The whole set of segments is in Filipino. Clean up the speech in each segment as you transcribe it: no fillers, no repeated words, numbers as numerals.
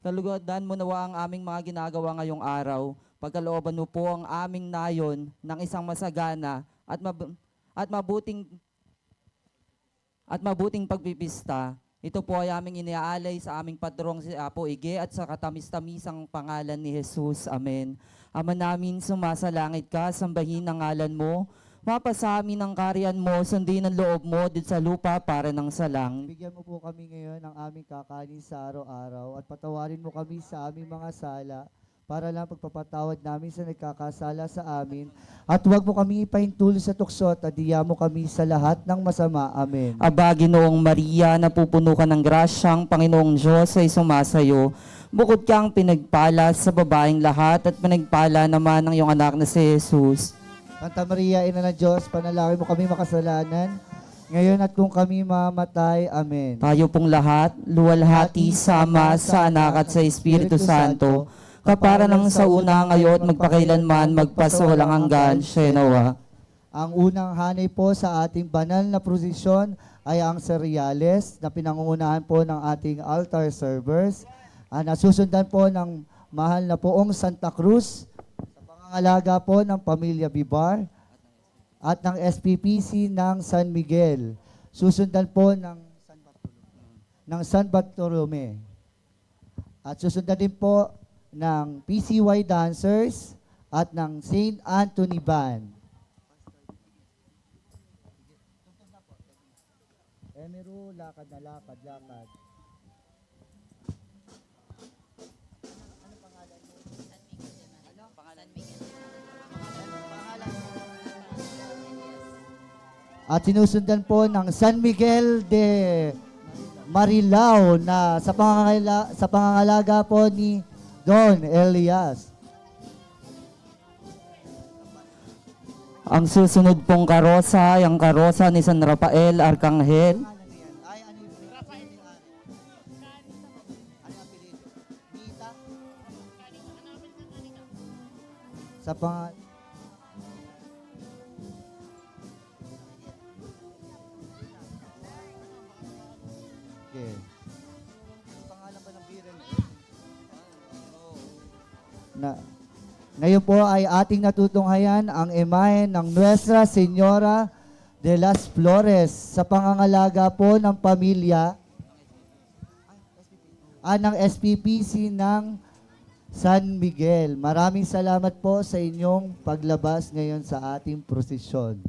Kalugdan mo nawa ang aming mga ginagawa ngayong araw. Pagkalooban mo po ang aming nayon ng isang masagana at mabuting pagpipista. Ito po ay aming iniaalay sa aming patrong si Apo Ige at sa katamis-tamisang pangalan ni Jesus. Amen. Ama namin, sumasalangit ka, sambahin ang ngalan mo. Mapasa amin ang kariyan mo, sundin ang loob mo dito sa lupa para ng salang. Bigyan mo po kami ngayon ng aming kakanin sa araw-araw at patawarin mo kami sa aming mga sala para lang pagpapatawad namin sa nagkakasala sa amin. At huwag mo kami ipahintulo sa tukso at adiya mo kami sa lahat ng masama. Amen. Aba, Ginoong Maria, napupuno ka ng grasyang Panginoong Diyos ay sumasayo. Bukod kang pinagpala sa babaeng lahat at pinagpala naman ng iyong anak na si Jesus. Santa Maria, Ina ng Diyos, panalangin mo kami makasalanan, ngayon at kung kami mamatay. Amen. Tayo pong lahat, luwalhati, sama sa anak at sa Espiritu Santo, kapara ng sa una ngayon at magpakailanman, magpasawalang hanggan, Shenawa. Ang unang hanay po sa ating banal na prosesyon ay ang cereales na pinangungunahan po ng ating altar servers. Nasusundan po ng mahal na poong Santa Cruz, alaga po ng Pamilya Bibar at ng SPPC ng San Miguel. Susundan po ng San Bartolome. At susundan din po ng PCY Dancers at ng St. Anthony Band. Emiro, lakad na lakad, lakad. At sinusundan po ng San Miguel de Marilao na sa pangangalaga po ni Don Elias. Ang susunod pong karosa ay ang karosa ni San Rafael Arcangel. Sa pang Okay. Pangalan ba ng biren? Ngayon po ay ating natutunghayan ang imahen ng Nuestra Señora de las Flores sa pangangalaga po ng pamilya ng SPPC ng San Miguel. Maraming salamat po sa inyong paglabas ngayon sa ating prosesyon.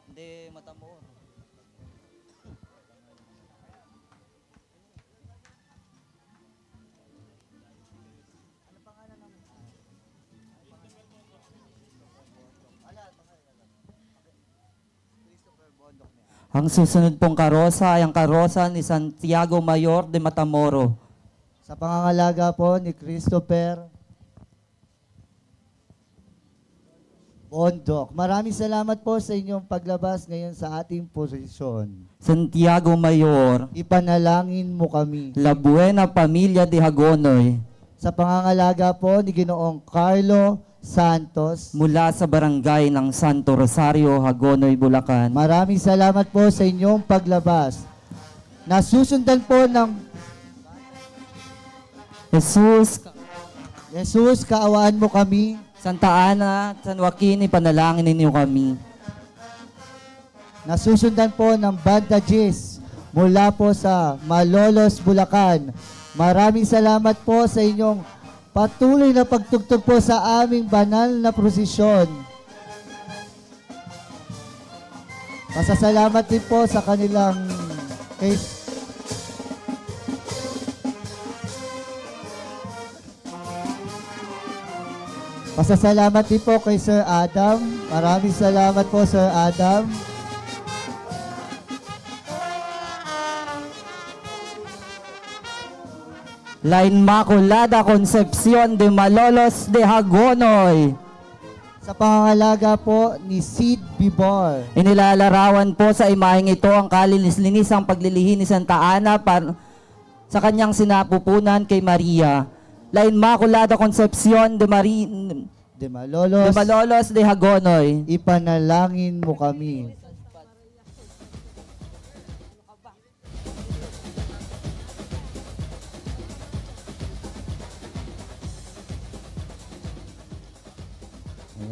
Hindi, Matamor. Ang susunod pong karosa ay ang karosa ni Santiago Mayor de Matamoro. Sa pangangalaga po ni Christopher Bondok. Maraming salamat po sa inyong paglabas ngayon sa ating posisyon. Santiago Mayor, Ipanalangin mo kami. La Buena Familia de Hagonoy, Sa pangangalaga po ni Ginoong Carlo Santos. mula sa barangay ng Santo Rosario, Hagonoy, Bulacan. Maraming salamat po sa inyong paglabas. Nasusundan po ng Jesus, kaawaan mo kami. Santa Ana, San Joaquin, ipanalangin ninyo kami. Nasusundan po ng Banda Jis mula po sa Malolos, Bulacan. Maraming salamat po sa inyong patuloy na pagtugtog po sa aming banal na prosesyon. Pasasalamat din po sa kanilang case. Pasasalamat din po kay Sir Adam. Maraming salamat po, Sir Adam. La Inmaculada Concepcion de Malolos de Hagonoy, Sa pangangalaga po ni Sid Bibor. inilalarawan po sa imaheng ito ang kalinis-linisang paglilihi ni Santa Ana sa kanyang sinapupunan kay Maria, la Inmaculada Concepcion De Malolos, de Malolos de Hagonoy. ipanalangin mo kami.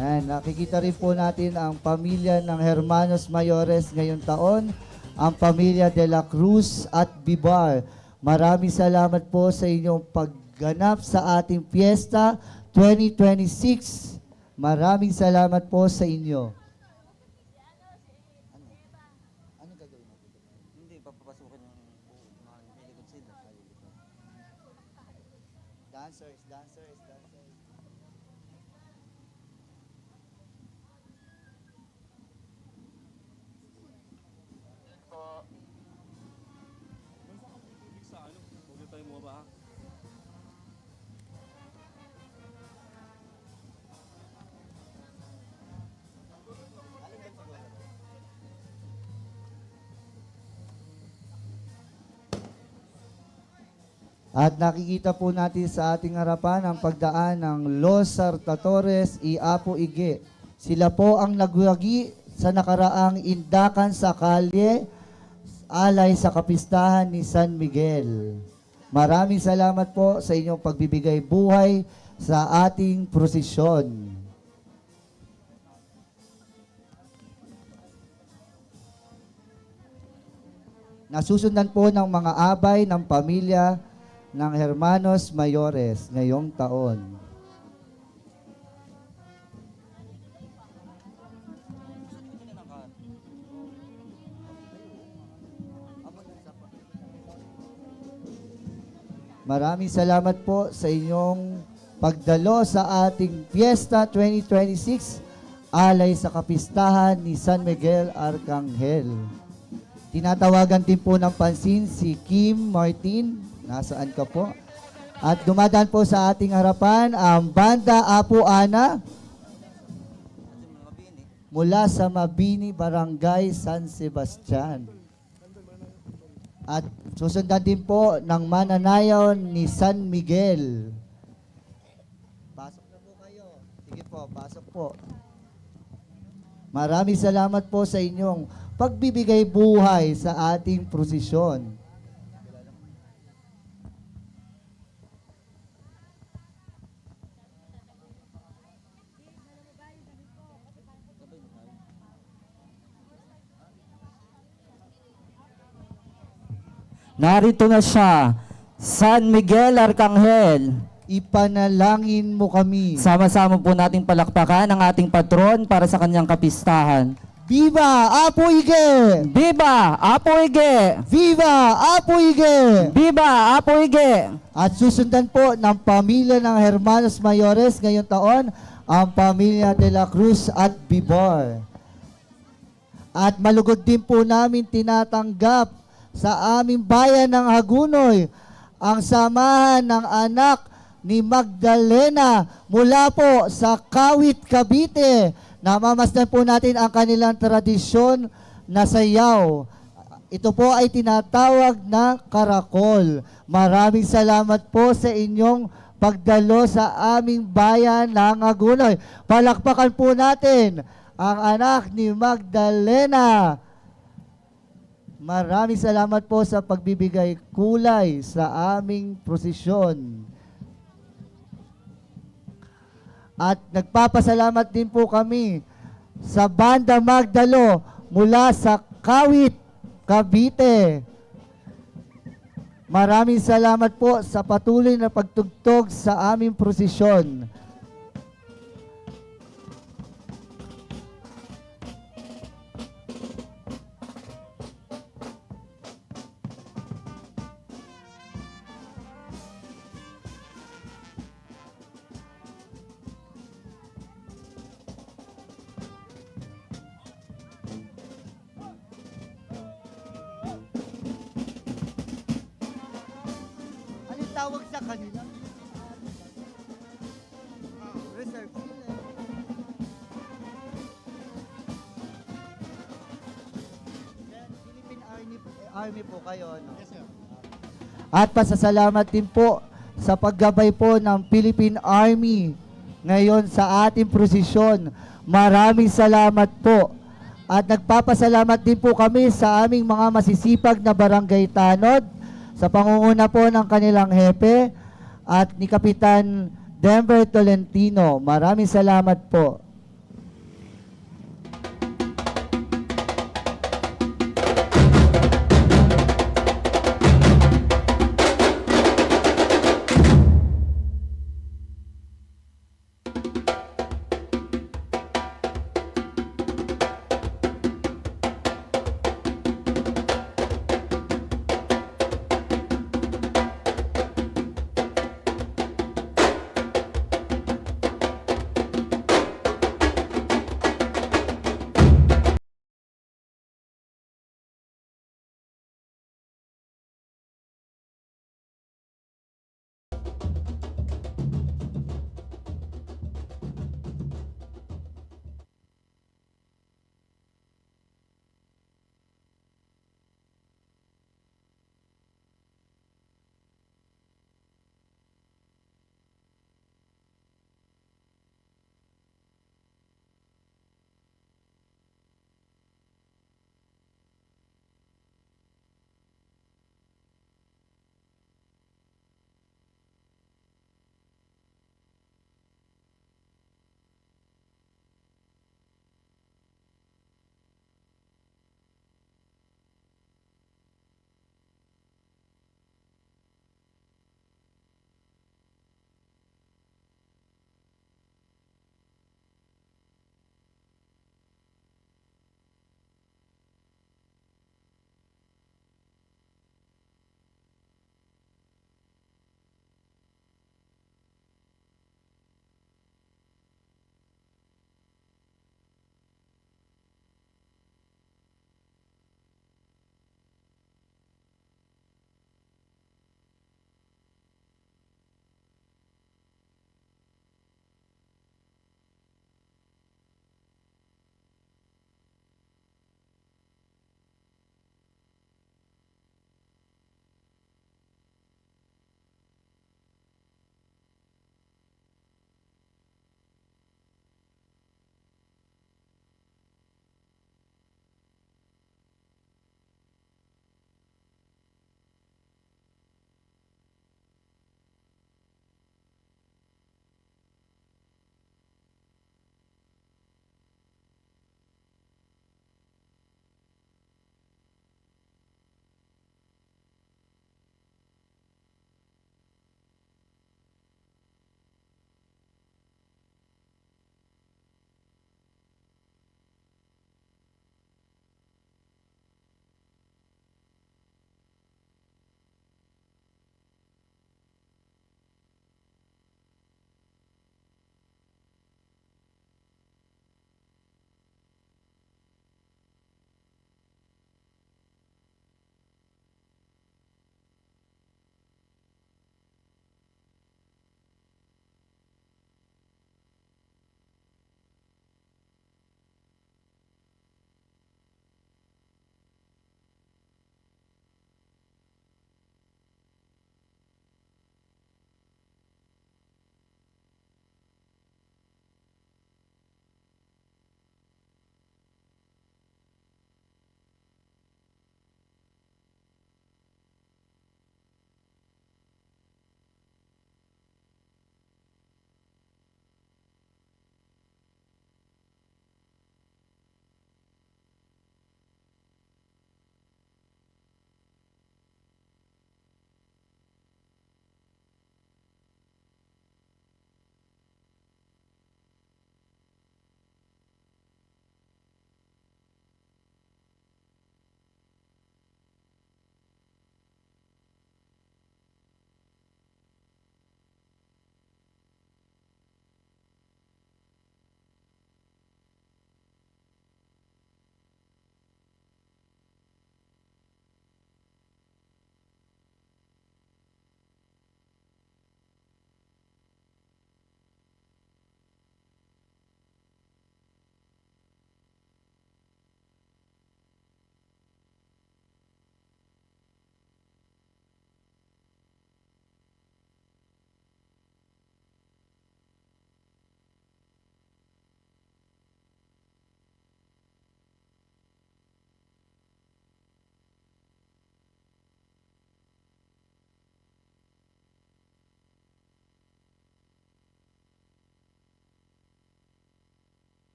Ayan, nakikita rin po natin ang pamilya ng Hermanos Mayores ngayong taon, ang pamilya de la Cruz at Bibar. Maraming salamat po sa inyong pagganap sa ating Fiesta 2026. Maraming salamat po sa inyo. Hindi, papapasukin yung mga nililikod sila. Dancers. At nakikita po natin sa ating harapan ang pagdaan ng Los Sartatores y Apo Ige. Sila po ang nagwagi sa nakaraang indakan sa kalye alay sa kapistahan ni San Miguel. Maraming salamat po sa inyong pagbibigay buhay sa ating prosesyon. Nasusundan po ng mga abay ng pamilya ng Hermanos Mayores ngayong taon. Maraming salamat po sa inyong pagdalo sa ating Fiesta 2026 alay sa kapistahan ni San Miguel Arcangel. Tinatawagan din po ng pansin si Kim Martin. Nasaan ka po? At dumadaan po sa ating harapan ang Banda Apo Ana mula sa Mabini, Barangay San Sebastian. At susundan din po ng mananayaw ni San Miguel. Pasok na po kayo. Sige po, pasok po. Maraming salamat po sa inyong pagbibigay buhay sa ating prosesyon. Narito na siya, San Miguel Arcangel. Ipanalangin mo kami. Sama-sama po nating palakpakan ang ating patron para sa kanyang kapistahan. Viva Apo Ige! Viva Apo Ige! Viva Apo Ige! Viva Apo Ige! At susundan po ng pamilya ng Hermanos Mayores ngayong taon, ang pamilya de la Cruz at Bibor. At malugod din po namin tinatanggap sa aming bayan ng Hagunoy ang samahan ng anak ni Magdalena mula po sa Kawit, Cavite. Namamasdan po natin ang kanilang tradisyon na sayaw. Ito po ay tinatawag na karakol. Maraming salamat po sa inyong pagdalo sa aming bayan ng Hagunoy. Palakpakan po natin ang anak ni Magdalena. Maraming salamat po sa pagbibigay kulay sa aming prosesyon. At nagpapasalamat din po kami sa Banda Magdalo mula sa Kawit, Cavite. Maraming salamat po sa patuloy na pagtugtog sa aming prosesyon. Anong tawag sa kanila? Reserve sila. Philippine Army po kayo, no? Yes, sir. At pasasalamat din po sa paggabay po ng Philippine Army ngayon sa ating prosesyon. Maraming salamat po. At nagpapasalamat din po kami sa aming mga masisipag na barangay tanod sa pangunguna po ng kanilang hepe at ni Kapitan Denver Tolentino. Maraming salamat po.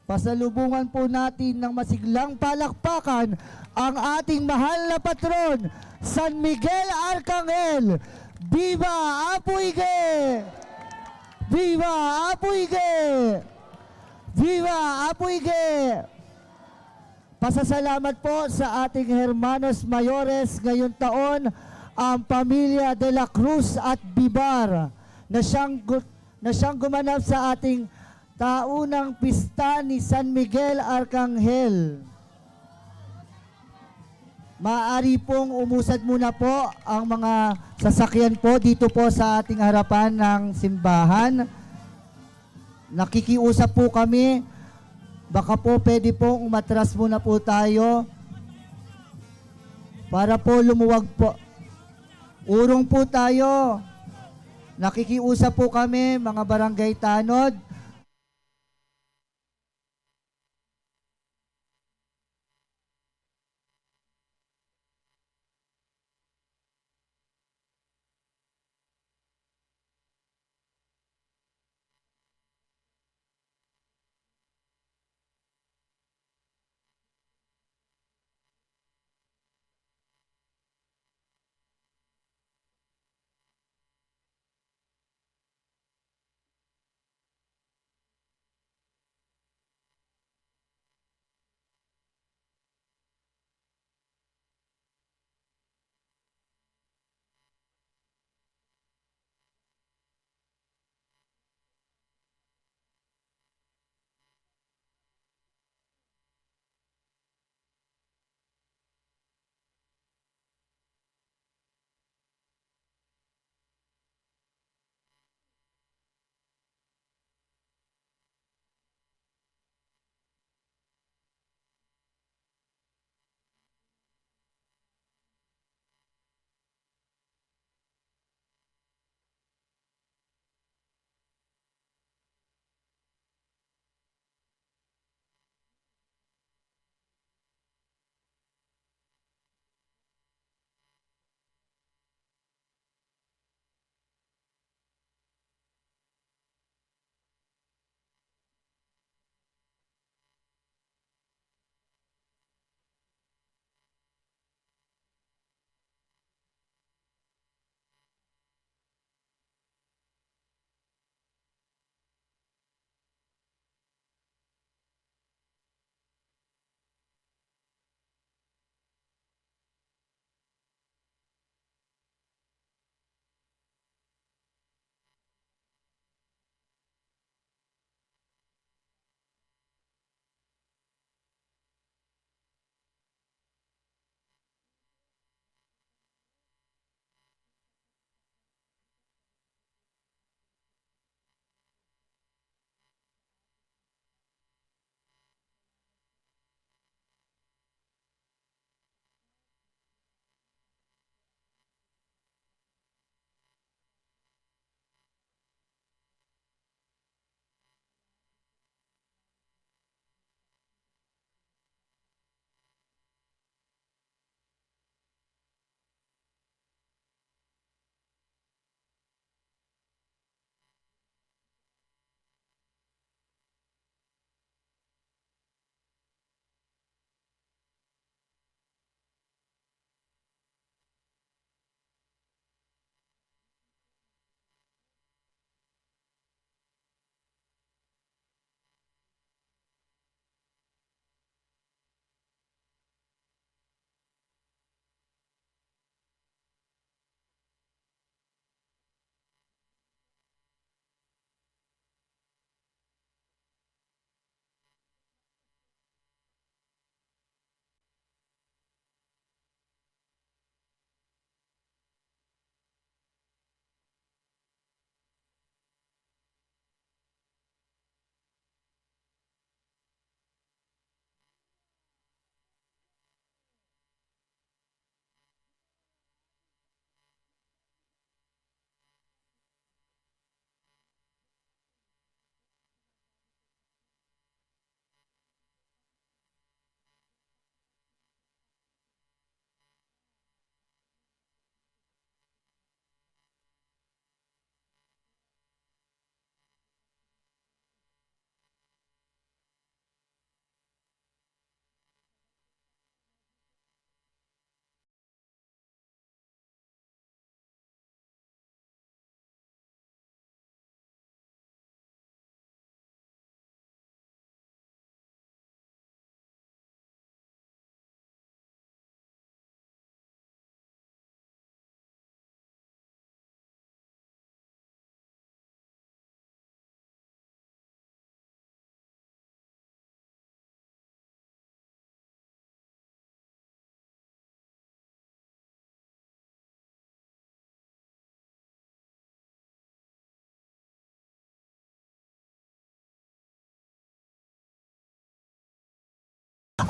Pasalubungan po natin ng masiglang palakpakan ang ating mahal na patron, San Miguel Arcangel. Viva Apuige! Viva Apuige! Viva Apuige! Pasasalamat po sa ating Hermanos Mayores ngayong taon, ang pamilya de la Cruz at Bibar na siyang gumanap sa ating taunang pista ni San Miguel Arcangel. Maaari pong umusad muna po ang mga sasakyan po dito po sa ating harapan ng simbahan. Nakikiusap po kami, baka po pwede pong umatras muna po tayo para po lumuwag po. Urong po tayo. Nakikiusap po kami, mga barangay tanod.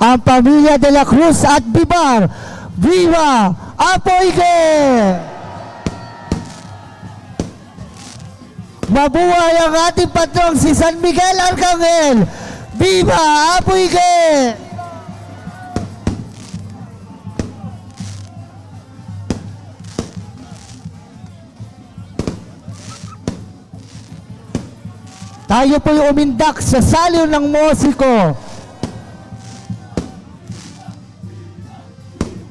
ang pamilya de la Cruz at Bibar. Viva Apo Ige! Mabuhay ang ating patrong si San Miguel Arcangel. Viva Apo Ige! Tayo po'y umindak sa saliw ng musiko.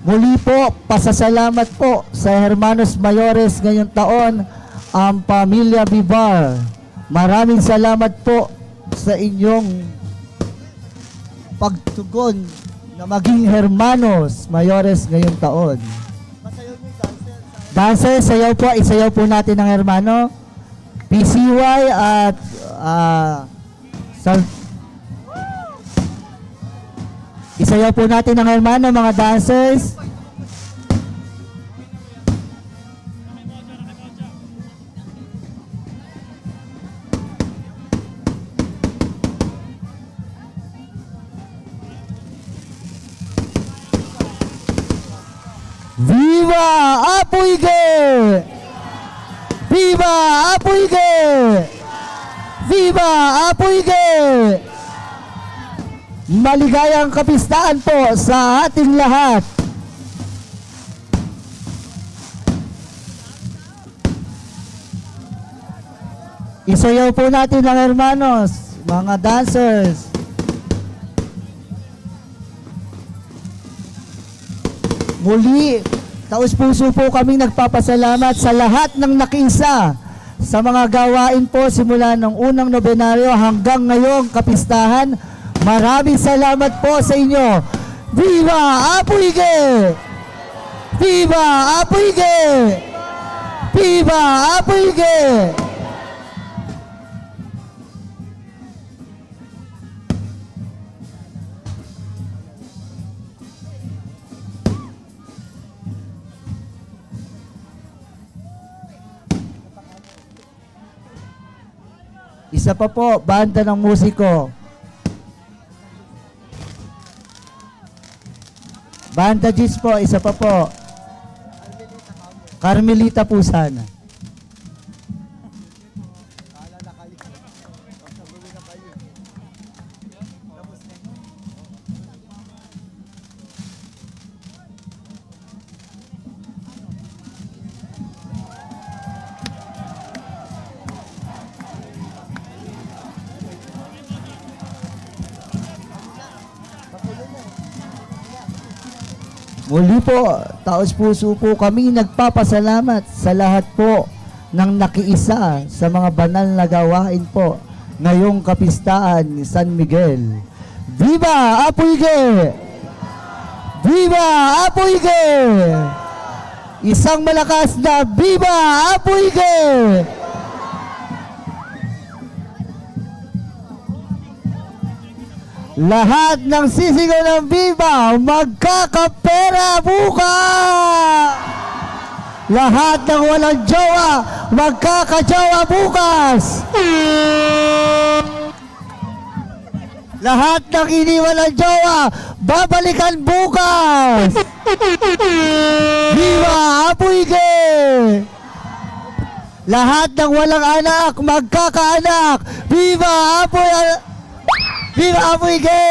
Muli po, pasasalamat po sa Hermanos Mayores ngayong taon, ang Pamilya Bibar. Maraming salamat po sa inyong pagtugon na maging Hermanos Mayores ngayong taon. Dancer, sayaw po, isayaw po natin ang Hermano. PCY at isayaw po natin ang Hermano, mga dancers. Viva Apo Ige! Viva Apo Ige! Viva Apo Ige! Maligayang kapistaan po sa ating lahat. Isayaw po natin ang Hermanos, mga dancers. Muli, taus-puso po kaming nagpapasalamat sa lahat ng nakiisa sa mga gawain po simula ng unang nobenaryo hanggang ngayong kapistahan. Maraming salamat po sa inyo. Viva Apo Ige! Viva Apo Ige! Viva Apo Ige! Isa pa po, banda ng musiko. Banda Gis po, isa pa po. Carmelita po sana. Muli po, taos-puso po kami nagpapasalamat sa lahat po ng nakiisa sa mga banal na gawain po ngayong kapistaan ni San Miguel. Viva Apo Ige! Viva Apo Ige! Isang malakas na Viva Apo Ige! Lahat ng sisigaw ng Viva magkakapera bukas! Lahat ng walang jowa magkakajowa bukas! Lahat ng iniwan ng jowa babalikan bukas! Viva Apo Ige! Lahat ng walang anak magkakaanak! Viva Apo Ige! Viva Apo Ige!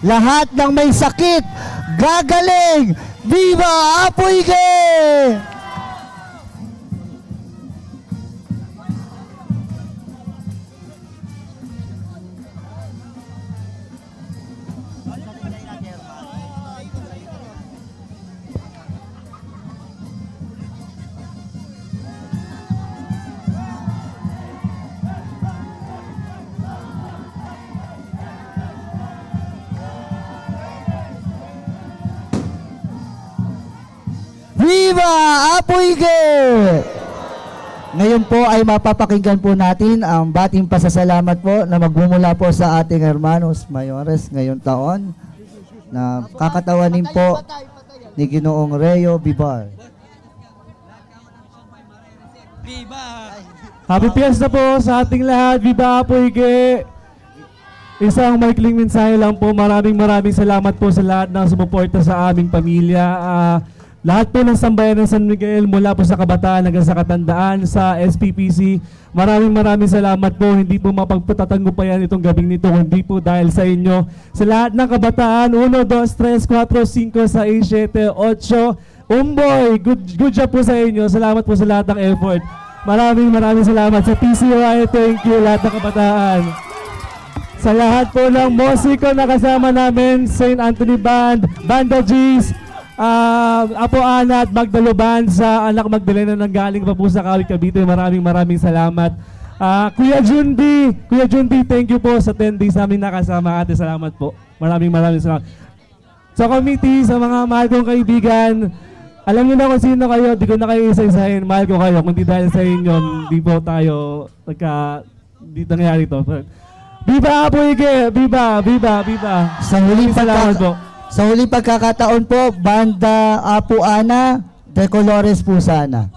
Lahat ng may sakit gagaling! Viva Apo Ige! Viva Apo Ige! Ngayon po ay mapapakinggan po natin ang bating pasasalamat po na magmumula po sa ating hermanos mayores ngayong taon na kakatawanin po ni Ginoong Reo Bibar. Happy Fiesta po sa ating lahat. Viva Apo Ige! Isang maikling mensahe lang po. Maraming salamat po sa lahat ng sumuporta sa aming pamilya. Lahat po ng sambayan ng San Miguel mula po sa kabataan hanggang sa katandaan sa SPPC. Maraming salamat po. Hindi po mapagpatatanggutayan itong gabing nito kundi po dahil sa inyo. Sa lahat ng kabataan, 1, 2, 3, 4, 5, 6, 7, 8, Umboy, good job po sa inyo. Salamat po sa lahat ng effort. Maraming salamat sa PCY. Thank you lahat ng kabataan. Sa lahat po ng musiko na kasama namin, St. Anthony Band, Banda G's, Apo Ana at Magdalo Band sa Anak Magdalena nang galing pa po sa Kawit, Cavite. Maraming salamat. Kuya Jundi, thank you po sa 10 days namin nakasama. Ate, salamat po. Maraming salamat. Sa committee, sa mga mahal kong kaibigan, alam niyo na kung sino kayo, di ko na kayo isa-isahin, mahal ko kayo. Kung di dahil sa inyo, di po tayo di nangyari to. Viva Apo Ige! Viva! Sa huling pagkakataon po, Banda Apo Ana, De Colores po sana.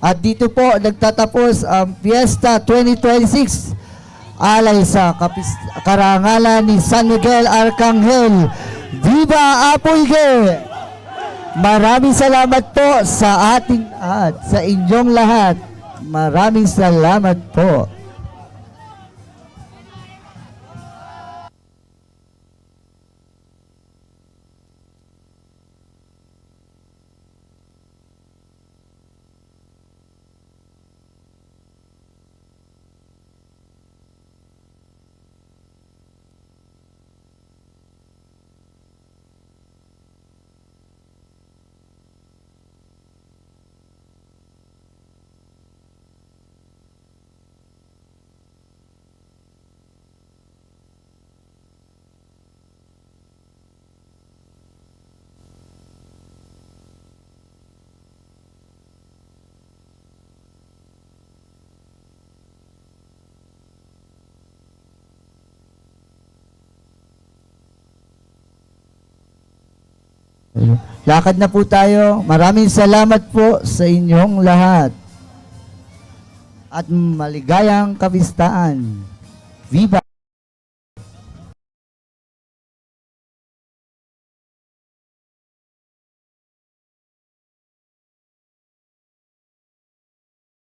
At dito po nagtatapos ang Fiesta 2026 alay sa karangalan ni San Miguel Arcangel. Viva Apo Ige! Maraming salamat po sa ating at sa inyong lahat. Maraming salamat po. Lakad na po tayo. Maraming salamat po sa inyong lahat. At maligayang kabistaan. Viva!